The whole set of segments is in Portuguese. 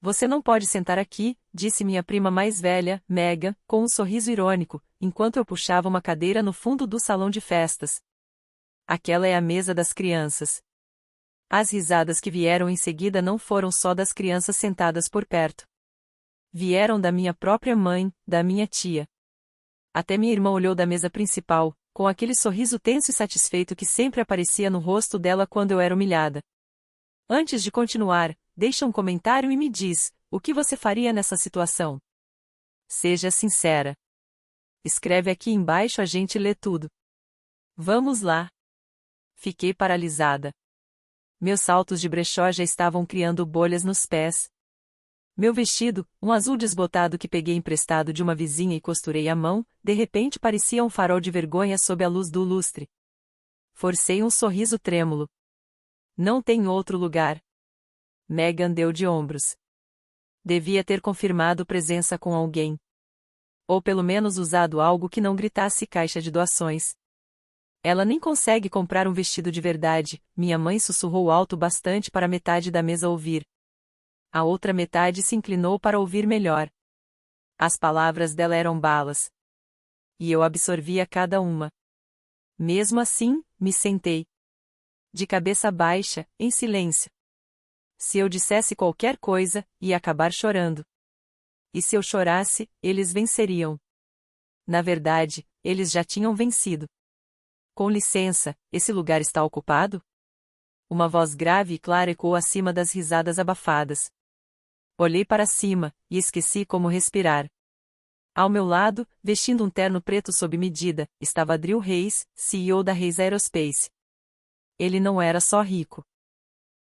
você não pode sentar aqui, disse minha prima mais velha, Megan, com um sorriso irônico, enquanto eu puxava uma cadeira no fundo do salão de festas. Aquela é a mesa das crianças. As risadas que vieram em seguida não foram só das crianças sentadas por perto. Vieram da minha própria mãe, da minha tia. Até minha irmã olhou da mesa principal, com aquele sorriso tenso e satisfeito que sempre aparecia no rosto dela quando eu era humilhada. Antes de continuar, deixa um comentário e me diz, o que você faria nessa situação? Seja sincera. Escreve aqui embaixo, a gente lê tudo. Vamos lá. Fiquei paralisada. Meus saltos de brechó já estavam criando bolhas nos pés. Meu vestido, um azul desbotado que peguei emprestado de uma vizinha e costurei à mão, de repente parecia um farol de vergonha sob a luz do lustre. Forcei um sorriso trêmulo. Não tem outro lugar. Megan deu de ombros. Devia ter confirmado presença com alguém. Ou pelo menos usado algo que não gritasse caixa de doações. Ela nem consegue comprar um vestido de verdade, minha mãe sussurrou alto bastante para metade da mesa ouvir. A outra metade se inclinou para ouvir melhor. As palavras dela eram balas. E eu absorvia cada uma. Mesmo assim, me sentei. De cabeça baixa, em silêncio. Se eu dissesse qualquer coisa, ia acabar chorando. E se eu chorasse, eles venceriam. Na verdade, eles já tinham vencido. Com licença, esse lugar está ocupado? Uma voz grave e clara ecoou acima das risadas abafadas. Olhei para cima, e esqueci como respirar. Ao meu lado, vestindo um terno preto sob medida, estava Drew Reis, CEO da Reis Aerospace. Ele não era só rico.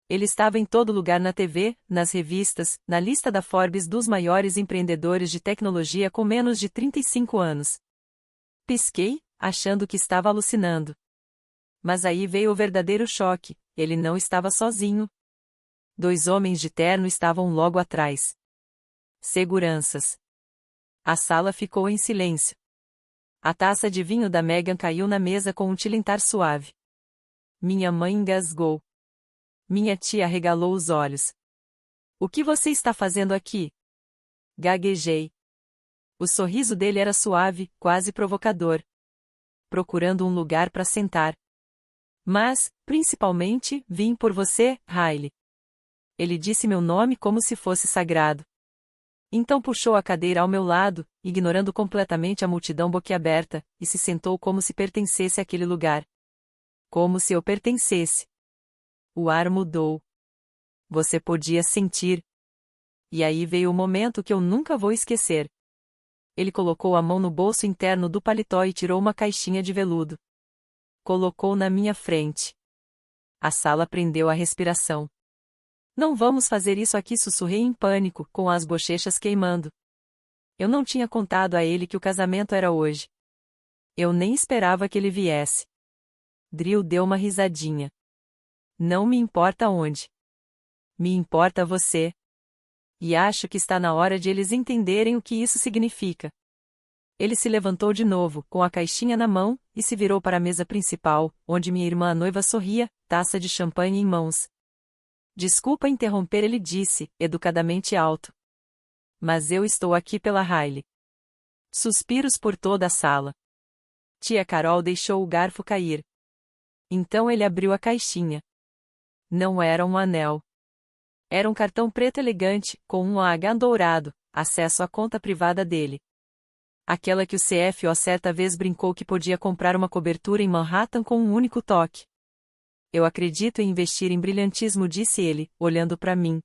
Ele estava em todo lugar na TV, nas revistas, na lista da Forbes dos maiores empreendedores de tecnologia com menos de 35 anos. Pisquei, achando que estava alucinando. Mas aí veio o verdadeiro choque, ele não estava sozinho. 2 homens de terno estavam logo atrás. Seguranças. A sala ficou em silêncio. A taça de vinho da Megan caiu na mesa com um tilintar suave. Minha mãe engasgou. Minha tia arregalou os olhos. O que você está fazendo aqui? Gaguejei. O sorriso dele era suave, quase provocador. Procurando um lugar para sentar. Mas, principalmente, vim por você, Riley. Ele disse meu nome como se fosse sagrado. Então puxou a cadeira ao meu lado, ignorando completamente a multidão boquiaberta, e se sentou como se pertencesse àquele lugar. Como se eu pertencesse. O ar mudou. Você podia sentir. E aí veio o momento que eu nunca vou esquecer. Ele colocou a mão no bolso interno do paletó e tirou uma caixinha de veludo. Colocou na minha frente. A sala prendeu a respiração. Não vamos fazer isso aqui, sussurrei em pânico, com as bochechas queimando. Eu não tinha contado a ele que o casamento era hoje. Eu nem esperava que ele viesse. Drew deu uma risadinha. Não me importa onde. Me importa você. E acho que está na hora de eles entenderem o que isso significa. Ele se levantou de novo, com a caixinha na mão, e se virou para a mesa principal, onde minha irmã noiva sorria, taça de champanhe em mãos. Desculpa interromper, ele disse, educadamente alto. Mas eu estou aqui pela Riley. Suspiros por toda a sala. Tia Carol deixou o garfo cair. Então ele abriu a caixinha. Não era um anel. Era um cartão preto elegante, com um AH dourado, acesso à conta privada dele. Aquela que o CFO certa vez brincou que podia comprar uma cobertura em Manhattan com um único toque. Eu acredito em investir em brilhantismo, disse ele, olhando para mim.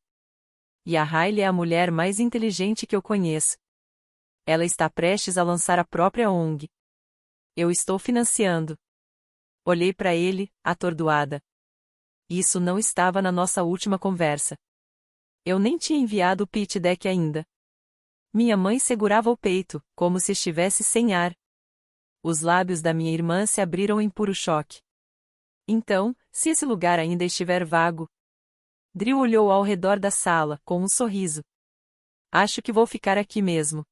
E a Riley é a mulher mais inteligente que eu conheço. Ela está prestes a lançar a própria ONG. Eu estou financiando. Olhei para ele, atordoada. Isso não estava na nossa última conversa. Eu nem tinha enviado o pitch deck ainda. Minha mãe segurava o peito, como se estivesse sem ar. Os lábios da minha irmã se abriram em puro choque. Então, se esse lugar ainda estiver vago. Drew olhou ao redor da sala, com um sorriso. Acho que vou ficar aqui mesmo.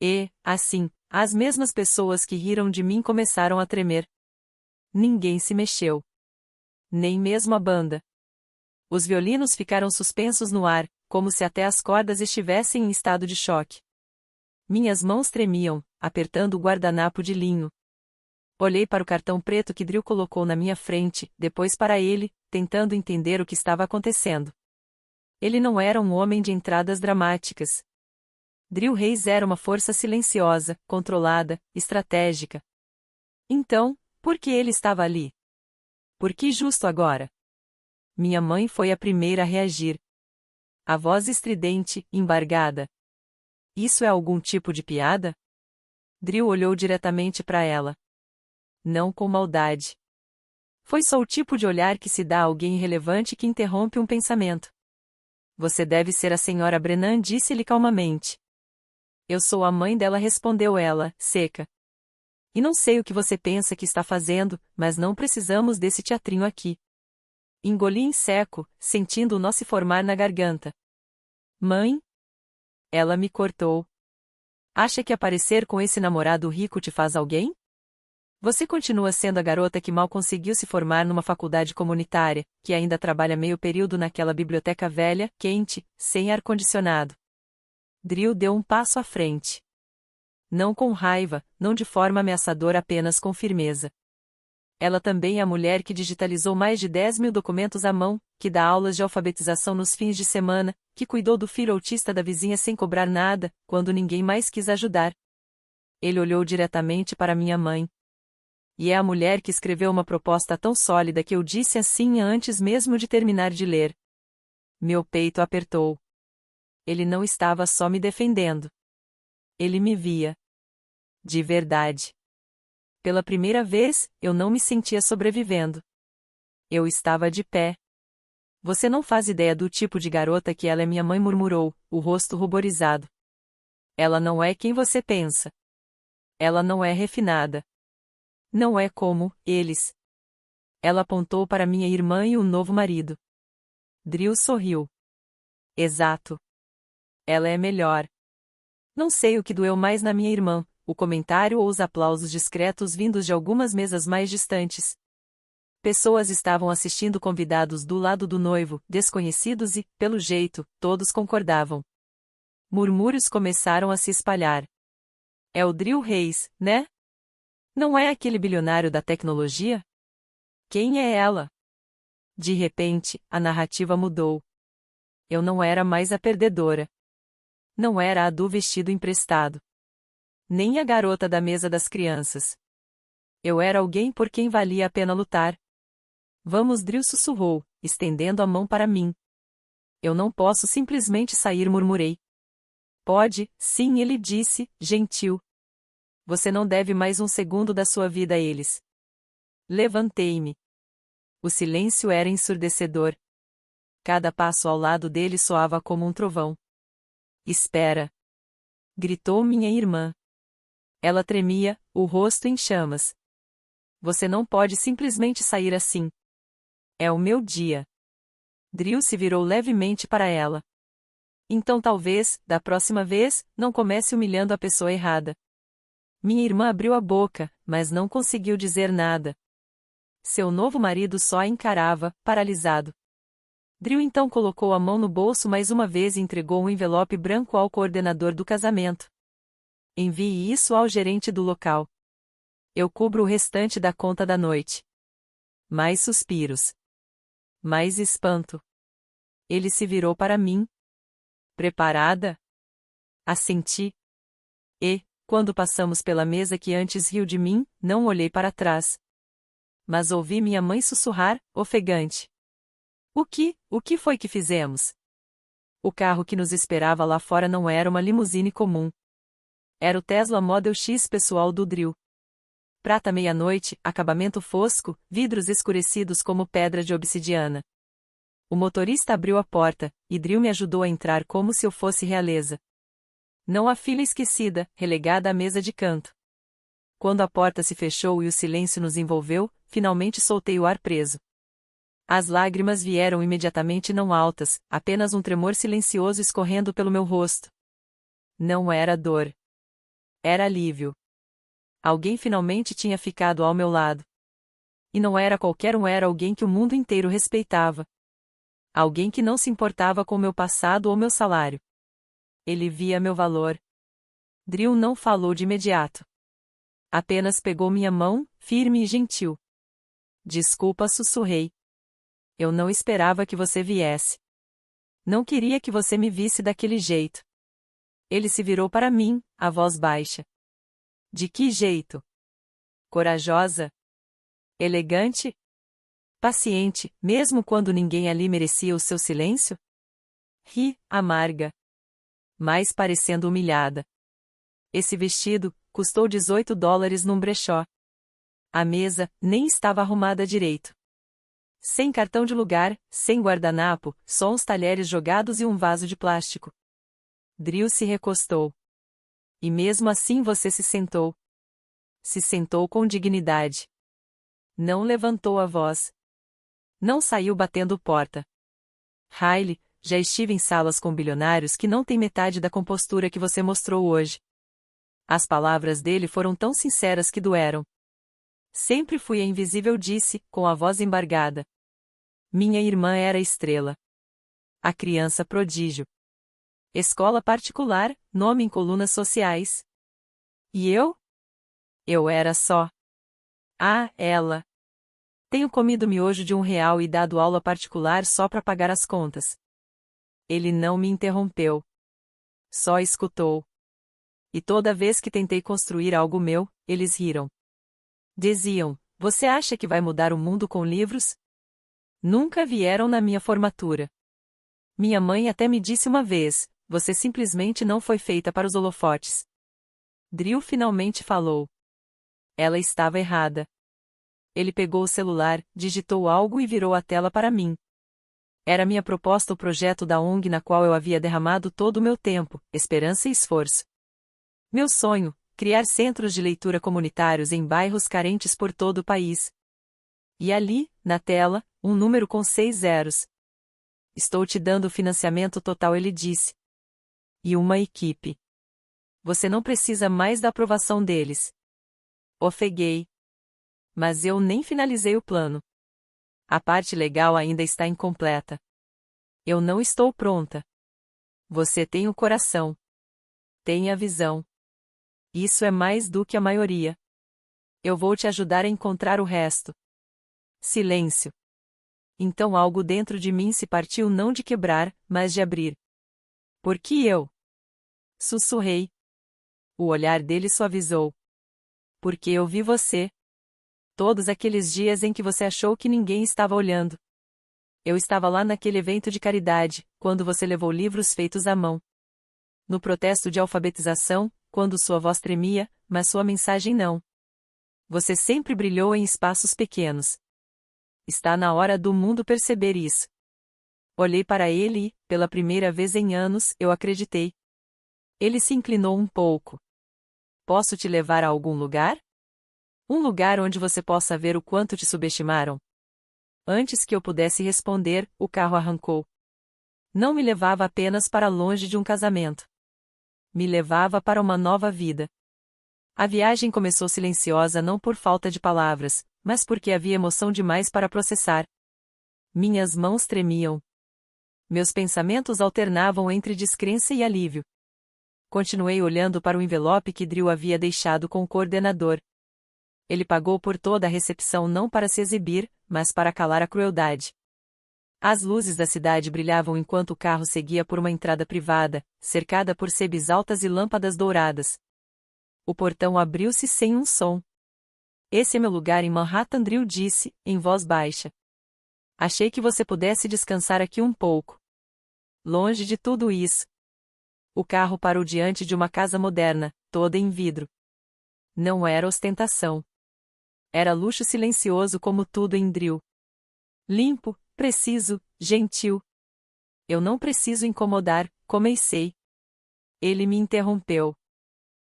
E, assim, as mesmas pessoas que riram de mim começaram a tremer. Ninguém se mexeu. Nem mesmo a banda. Os violinos ficaram suspensos no ar, como se até as cordas estivessem em estado de choque. Minhas mãos tremiam, apertando o guardanapo de linho. Olhei para o cartão preto que Drew colocou na minha frente, depois para ele, tentando entender o que estava acontecendo. Ele não era um homem de entradas dramáticas. Drew Reis era uma força silenciosa, controlada, estratégica. Então, por que ele estava ali? Por que justo agora? Minha mãe foi a primeira a reagir. A voz estridente, embargada. Isso é algum tipo de piada? Drew olhou diretamente para ela. Não com maldade. Foi só o tipo de olhar que se dá a alguém irrelevante que interrompe um pensamento. Você deve ser a senhora Brennan, disse-lhe calmamente. Eu sou a mãe dela, respondeu ela, seca. E não sei o que você pensa que está fazendo, mas não precisamos desse teatrinho aqui. Engoli em seco, sentindo o nó se formar na garganta. Mãe? Ela me cortou. Acha que aparecer com esse namorado rico te faz alguém? Você continua sendo a garota que mal conseguiu se formar numa faculdade comunitária, que ainda trabalha meio período naquela biblioteca velha, quente, sem ar-condicionado. Drew deu um passo à frente. Não com raiva, não de forma ameaçadora, apenas com firmeza. Ela também é a mulher que digitalizou mais de 10.000 documentos à mão, que dá aulas de alfabetização nos fins de semana, que cuidou do filho autista da vizinha sem cobrar nada, quando ninguém mais quis ajudar. Ele olhou diretamente para minha mãe. E é a mulher que escreveu uma proposta tão sólida que eu disse assim antes mesmo de terminar de ler. Meu peito apertou. Ele não estava só me defendendo. Ele me via. De verdade. Pela primeira vez, eu não me sentia sobrevivendo. Eu estava de pé. Você não faz ideia do tipo de garota que ela é, minha mãe murmurou, o rosto ruborizado. Ela não é quem você pensa. Ela não é refinada. Não é como eles. Ela apontou para minha irmã e o novo marido. Drew sorriu. Exato. Ela é melhor. Não sei o que doeu mais na minha irmã, o comentário ou os aplausos discretos vindos de algumas mesas mais distantes. Pessoas estavam assistindo, convidados do lado do noivo, desconhecidos e, pelo jeito, todos concordavam. Murmúrios começaram a se espalhar. É o Drew Reis, né? Não é aquele bilionário da tecnologia? Quem é ela? De repente, a narrativa mudou. Eu não era mais a perdedora. Não era a do vestido emprestado. Nem a garota da mesa das crianças. Eu era alguém por quem valia a pena lutar. Vamos, Drew sussurrou, estendendo a mão para mim. Eu não posso simplesmente sair, murmurei. Pode, sim, ele disse, gentil. Você não deve mais um segundo da sua vida a eles. Levantei-me. O silêncio era ensurdecedor. Cada passo ao lado dele soava como um trovão. Espera! Gritou minha irmã. Ela tremia, o rosto em chamas. Você não pode simplesmente sair assim. É o meu dia. Drew se virou levemente para ela. Então talvez, da próxima vez, não comece humilhando a pessoa errada. Minha irmã abriu a boca, mas não conseguiu dizer nada. Seu novo marido só a encarava, paralisado. Drew então colocou a mão no bolso mais uma vez e entregou um envelope branco ao coordenador do casamento. Envie isso ao gerente do local. Eu cubro o restante da conta da noite. Mais suspiros. Mais espanto. Ele se virou para mim. Preparada? Assenti. E, quando passamos pela mesa que antes riu de mim, não olhei para trás. Mas ouvi minha mãe sussurrar, ofegante. O que foi que fizemos? O carro que nos esperava lá fora não era uma limusine comum. Era o Tesla Model X pessoal do Drew. Prata meia-noite, acabamento fosco, vidros escurecidos como pedra de obsidiana. O motorista abriu a porta, e Drew me ajudou a entrar como se eu fosse realeza. Não a filha esquecida, relegada à mesa de canto. Quando a porta se fechou e o silêncio nos envolveu, finalmente soltei o ar preso. As lágrimas vieram imediatamente, não altas, apenas um tremor silencioso escorrendo pelo meu rosto. Não era dor. Era alívio. Alguém finalmente tinha ficado ao meu lado. E não era qualquer um, era alguém que o mundo inteiro respeitava. Alguém que não se importava com meu passado ou meu salário. Ele via meu valor. Drew não falou de imediato. Apenas pegou minha mão, firme e gentil. Desculpa, sussurrei. Eu não esperava que você viesse. Não queria que você me visse daquele jeito. Ele se virou para mim, a voz baixa. De que jeito? Corajosa? Elegante? Paciente, mesmo quando ninguém ali merecia o seu silêncio? Ri, amarga. Mais parecendo humilhada. Esse vestido custou $18 num brechó. A mesa nem estava arrumada direito. Sem cartão de lugar, sem guardanapo, só uns talheres jogados e um vaso de plástico. Drew se recostou. E mesmo assim você se sentou. Se sentou com dignidade. Não levantou a voz. Não saiu batendo porta. Riley, já estive em salas com bilionários que não têm metade da compostura que você mostrou hoje. As palavras dele foram tão sinceras que doeram. Sempre fui a invisível, disse, com a voz embargada. Minha irmã era estrela. A criança prodígio. Escola particular, nome em colunas sociais. E eu? Eu era só. Ah, ela. Tenho comido miojo de R$ 1 e dado aula particular só para pagar as contas. Ele não me interrompeu. Só escutou. E toda vez que tentei construir algo meu, eles riram. Diziam, você acha que vai mudar o mundo com livros? Nunca vieram na minha formatura. Minha mãe até me disse uma vez, você simplesmente não foi feita para os holofotes. Drew finalmente falou. Ela estava errada. Ele pegou o celular, digitou algo e virou a tela para mim. Era minha proposta, o projeto da ONG na qual eu havia derramado todo o meu tempo, esperança e esforço. Meu sonho, criar centros de leitura comunitários em bairros carentes por todo o país. E ali, na tela, um número com 6 zeros. Estou te dando o financiamento total, ele disse. E uma equipe. Você não precisa mais da aprovação deles. Ofeguei. Mas eu nem finalizei o plano. A parte legal ainda está incompleta. Eu não estou pronta. Você tem o coração. Tem a visão. Isso é mais do que a maioria. Eu vou te ajudar a encontrar o resto. Silêncio. Então algo dentro de mim se partiu, não de quebrar, mas de abrir. Por que eu? Sussurrei. O olhar dele suavizou. Porque eu vi você. Todos aqueles dias em que você achou que ninguém estava olhando. Eu estava lá naquele evento de caridade, quando você levou livros feitos à mão. No protesto de alfabetização, quando sua voz tremia, mas sua mensagem não. Você sempre brilhou em espaços pequenos. Está na hora do mundo perceber isso. Olhei para ele e, pela primeira vez em anos, eu acreditei. Ele se inclinou um pouco. Posso te levar a algum lugar? Um lugar onde você possa ver o quanto te subestimaram? Antes que eu pudesse responder, o carro arrancou. Não me levava apenas para longe de um casamento. Me levava para uma nova vida. A viagem começou silenciosa não por falta de palavras, mas porque havia emoção demais para processar. Minhas mãos tremiam. Meus pensamentos alternavam entre descrença e alívio. Continuei olhando para o envelope que Drew havia deixado com o coordenador. Ele pagou por toda a recepção não para se exibir, mas para calar a crueldade. As luzes da cidade brilhavam enquanto o carro seguia por uma entrada privada, cercada por sebes altas e lâmpadas douradas. O portão abriu-se sem um som. Esse é meu lugar em Manhattan, Drew disse, em voz baixa. Achei que você pudesse descansar aqui um pouco. Longe de tudo isso. O carro parou diante de uma casa moderna, toda em vidro. Não era ostentação. Era luxo silencioso como tudo em Drew. Limpo, preciso, gentil. Eu não preciso incomodar, comecei. Ele me interrompeu.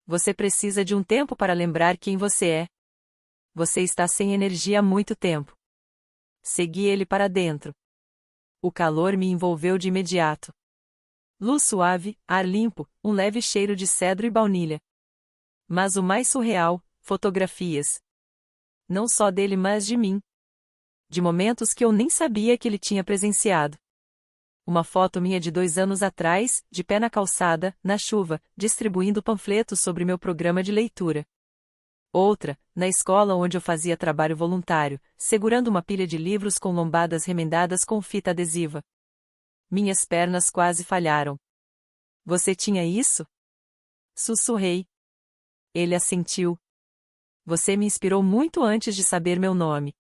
Você precisa de um tempo para lembrar quem você é. Você está sem energia há muito tempo. Segui ele para dentro. O calor me envolveu de imediato. Luz suave, ar limpo, um leve cheiro de cedro e baunilha. Mas o mais surreal, fotografias. Não só dele, mas de mim. De momentos que eu nem sabia que ele tinha presenciado. Uma foto minha de 2 anos atrás, de pé na calçada, na chuva, distribuindo panfletos sobre meu programa de leitura. Outra, na escola onde eu fazia trabalho voluntário, segurando uma pilha de livros com lombadas remendadas com fita adesiva. Minhas pernas quase falharam. Você tinha isso? Sussurrei. Ele assentiu. Você me inspirou muito antes de saber meu nome.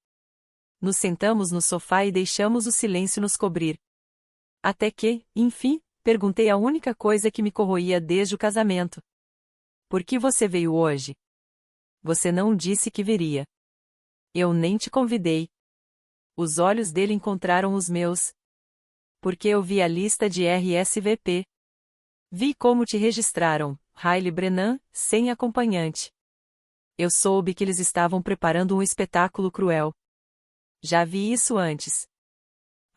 Nos sentamos no sofá e deixamos o silêncio nos cobrir. Até que, enfim, perguntei a única coisa que me corroía desde o casamento. Por que você veio hoje? Você não disse que viria. Eu nem te convidei. Os olhos dele encontraram os meus. Porque eu vi a lista de RSVP. Vi como te registraram, Hailey Brennan, sem acompanhante. Eu soube que eles estavam preparando um espetáculo cruel. Já vi isso antes.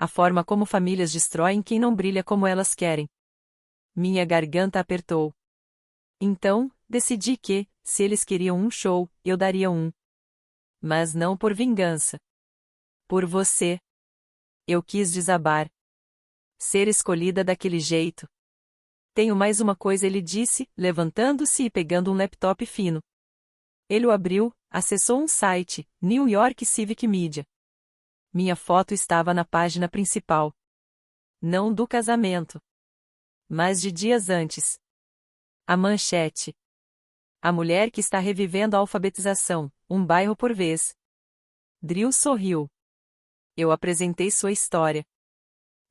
A forma como famílias destroem quem não brilha como elas querem. Minha garganta apertou. Então, decidi que, se eles queriam um show, eu daria um. Mas não por vingança. Por você. Eu quis desabar. Ser escolhida daquele jeito. Tenho mais uma coisa, ele disse, levantando-se e pegando um laptop fino. Ele o abriu, acessou um site, New York Civic Media. Minha foto estava na página principal. Não do casamento. Mas de dias antes. A manchete. A mulher que está revivendo a alfabetização, um bairro por vez. Drew sorriu. Eu apresentei sua história.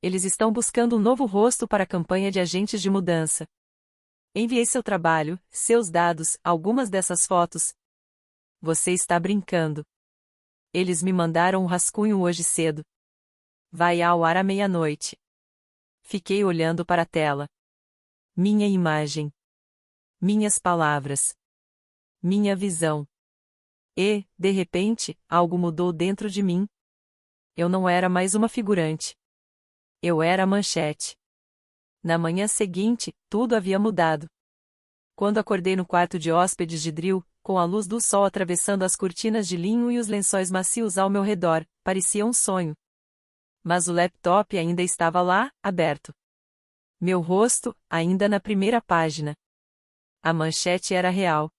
Eles estão buscando um novo rosto para a campanha de agentes de mudança. Enviei seu trabalho, seus dados, algumas dessas fotos. Você está brincando. Eles me mandaram um rascunho hoje cedo. Vai ao ar à meia-noite. Fiquei olhando para a tela. Minha imagem. Minhas palavras. Minha visão. E, de repente, algo mudou dentro de mim. Eu não era mais uma figurante. Eu era a manchete. Na manhã seguinte, tudo havia mudado. Quando acordei no quarto de hóspedes de Drew, com a luz do sol atravessando as cortinas de linho e os lençóis macios ao meu redor, parecia um sonho. Mas o laptop ainda estava lá, aberto. Meu rosto, ainda na primeira página. A manchete era real.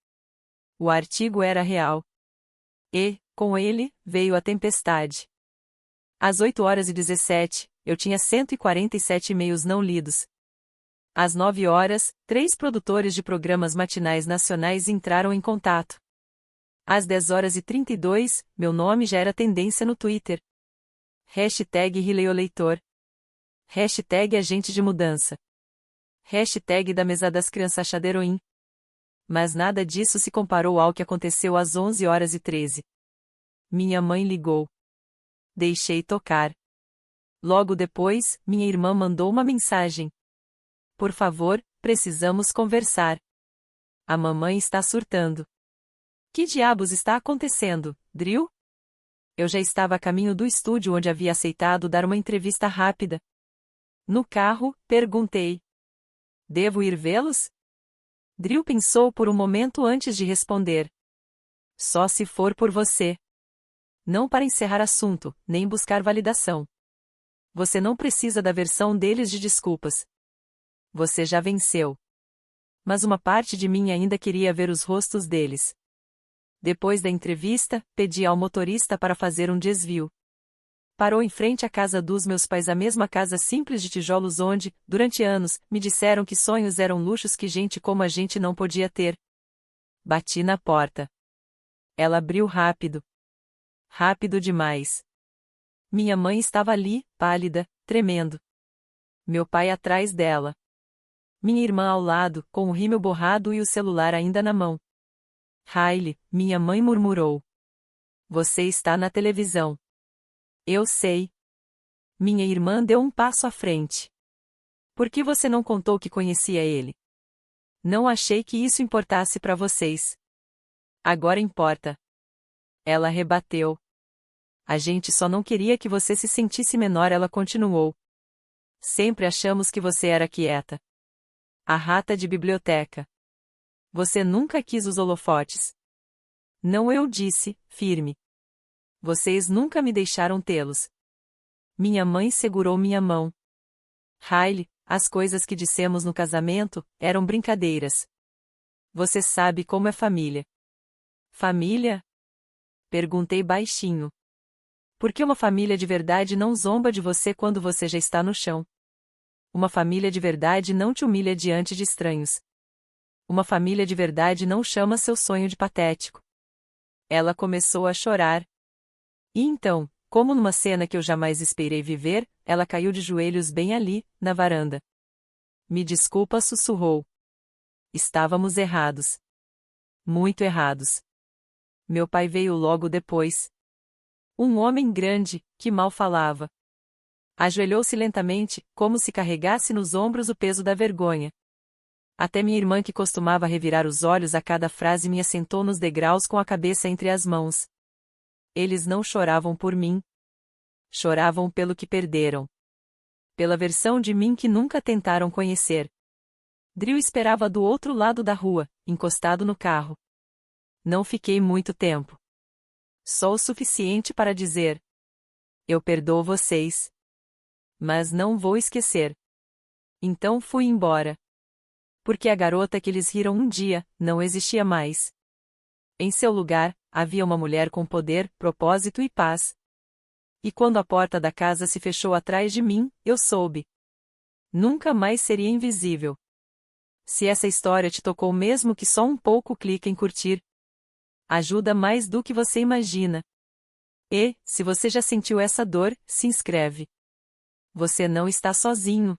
O artigo era real. E, com ele, veio a tempestade. Às 8h17, eu tinha 147 e-mails não lidos. Às 9h, 3 produtores de programas matinais nacionais entraram em contato. Às 10h32, meu nome já era tendência no Twitter. #RileioLeitor. #Agente de mudança. #da mesa das crianças Chaderoin. Mas nada disso se comparou ao que aconteceu às 11h13. Minha mãe ligou. Deixei tocar. Logo depois, minha irmã mandou uma mensagem. Por favor, precisamos conversar. A mamãe está surtando. Que diabos está acontecendo, Drew? Eu já estava a caminho do estúdio onde havia aceitado dar uma entrevista rápida. No carro, perguntei. Devo ir vê-los? Drew pensou por um momento antes de responder. Só se for por você. Não para encerrar assunto, nem buscar validação. Você não precisa da versão deles de desculpas. Você já venceu. Mas uma parte de mim ainda queria ver os rostos deles. Depois da entrevista, pedi ao motorista para fazer um desvio. Parou em frente à casa dos meus pais, a mesma casa simples de tijolos onde, durante anos, me disseram que sonhos eram luxos que gente como a gente não podia ter. Bati na porta. Ela abriu rápido. Rápido demais. Minha mãe estava ali, pálida, tremendo. Meu pai atrás dela. Minha irmã ao lado, com o rímel borrado e o celular ainda na mão. Hailey, minha mãe murmurou. Você está na televisão. Eu sei. Minha irmã deu um passo à frente. Por que você não contou que conhecia ele? Não achei que isso importasse para vocês. Agora importa. Ela rebateu. A gente só não queria que você se sentisse menor, ela continuou. Sempre achamos que você era quieta. A rata de biblioteca. Você nunca quis os holofotes. Não, eu disse, firme. Vocês nunca me deixaram tê-los. Minha mãe segurou minha mão. Riley, as coisas que dissemos no casamento eram brincadeiras. Você sabe como é família. Família? Perguntei baixinho. Por que uma família de verdade não zomba de você quando você já está no chão? Uma família de verdade não te humilha diante de estranhos. Uma família de verdade não chama seu sonho de patético. Ela começou a chorar. E então, como numa cena que eu jamais esperei viver, ela caiu de joelhos bem ali, na varanda. Me desculpa, sussurrou. Estávamos errados. Muito errados. Meu pai veio logo depois. Um homem grande, que mal falava. Ajoelhou-se lentamente, como se carregasse nos ombros o peso da vergonha. Até minha irmã, que costumava revirar os olhos a cada frase, me assentou nos degraus com a cabeça entre as mãos. Eles não choravam por mim. Choravam pelo que perderam. Pela versão de mim que nunca tentaram conhecer. Drew esperava do outro lado da rua, encostado no carro. Não fiquei muito tempo. Só o suficiente para dizer: eu perdoo vocês. Mas não vou esquecer. Então fui embora. Porque a garota que eles riram um dia, não existia mais. Em seu lugar, havia uma mulher com poder, propósito e paz. E quando a porta da casa se fechou atrás de mim, eu soube. Nunca mais seria invisível. Se essa história te tocou mesmo que só um pouco, clique em curtir. Ajuda mais do que você imagina. E, se você já sentiu essa dor, se inscreve. Você não está sozinho.